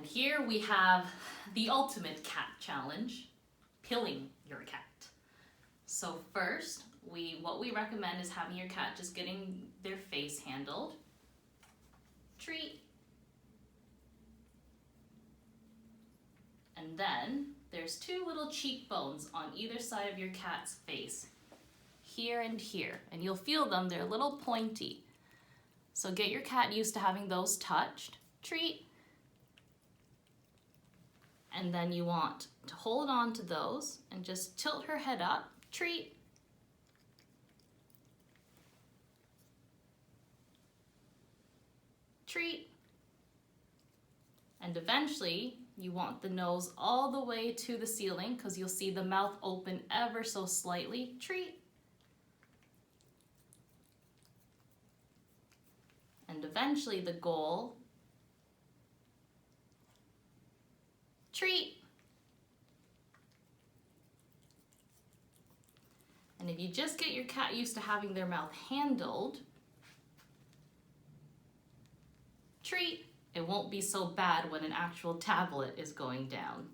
And here we have the ultimate cat challenge, pilling your cat. So first, what we recommend is having your cat just getting their face handled. Treat. And then there's two little cheekbones on either side of your cat's face, here and here. And you'll feel them, they're a little pointy. So get your cat used to having those touched. Treat. And then you want to hold on to those and just tilt her head up. Treat. Treat. And eventually you want the nose all the way to the ceiling because you'll see the mouth open ever so slightly. Treat. And eventually the goal. Treat. And if you just get your cat used to having their mouth handled, treat, it won't be so bad when an actual tablet is going down.